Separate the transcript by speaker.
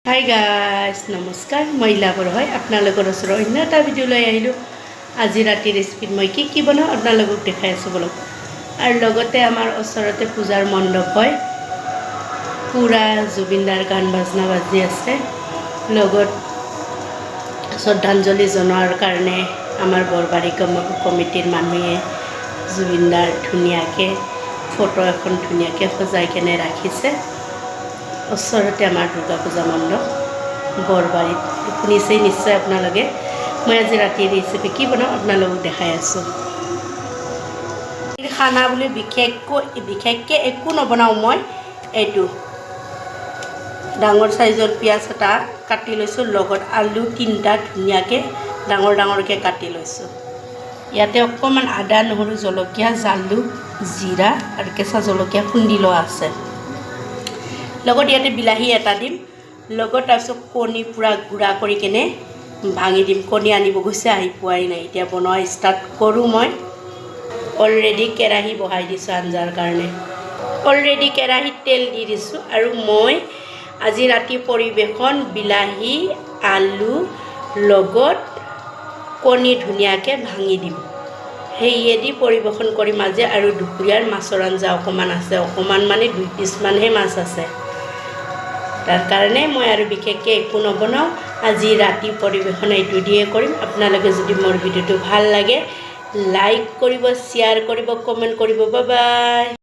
Speaker 1: Hi guys নমস্কাৰ মই ইলাবৰ হয় আপোনালোকৰ ওচৰত অন্য এটা ভিডিঅ' লৈ আহিলোঁ। আজি ৰাতি ৰেচিপিত মই কি বনাওঁ আপোনালোকক দেখাই আছোঁ বলক। আৰু লগতে আমাৰ ওচৰতে পূজাৰ মণ্ডপ হয়, পূৰা জুবিনদাৰ গান বাজনা বাজি আছে। লগত শ্ৰদ্ধাঞ্জলি জনোৱাৰ কাৰণে আমাৰ বৰবাৰী কমিটিৰ মানুহে জুবিনদাৰ ধুনীয়াকৈ ফটো এখন ধুনীয়াকৈ সজাই কেনে ৰাখিছে। ওচৰতে আমাৰ দুৰ্গা পূজা মণ্ডপ বৰবাৰীত শুনিছেই নিশ্চয় আপোনালোকে। মই আজি ৰাতি ৰেচিপি কি বনাওঁ আপোনালোকক দেখাই আছোঁ। খানা বুলি বিশেষকৈ একো নবনাওঁ মই। এইটো ডাঙৰ চাইজৰ পিঁয়াজ এটা কাটি লৈছোঁ, লগত আলু 3টা ধুনীয়াকৈ ডাঙৰকৈ কাটি লৈছোঁ। ইয়াতে অকণমান আদা নহৰু জলকীয়া জালুক জিৰা আৰু কেঁচা জলকীয়া খুন্দি লোৱা আছে। লগত ইয়াতে বিলাহী এটা দিম, লগত তাৰপিছত কণী পূৰা গুড়া কৰি কেনে ভাঙি দিম। কণী আনিব গৈছে, আহি পোৱাই নাই। এতিয়া বনোৱা ষ্টাৰ্ট কৰোঁ। মই অলৰেডি কেৰাহী বহাই দিছোঁ আঞ্জাৰ কাৰণে। অলৰেডি কেৰাহীত তেল দি দিছোঁ আৰু মই আজি ৰাতি পৰিৱেশন বিলাহী আলু লগত কণী ধুনীয়াকৈ ভাঙি দিম, সেয়েদি পৰিৱেশন কৰিম আজি। আৰু দুপৰীয়াৰ মাছৰ আঞ্জা অকণমান আছে, অকণমান মানে 2 পিচমানহে মাছ আছে। তাৰ কাৰণে মই আৰু বিশেষকৈ একো নবনাওঁ। আজি ৰাতি পৰিৱেশন এইটো দিয়ে কৰিম। আপোনালোকে যদি মোৰ ভিডিঅ'টো ভাল লাগে লাইক কৰিব, শ্বেয়াৰ কৰিব, কমেণ্ট কৰিব। Bye bye.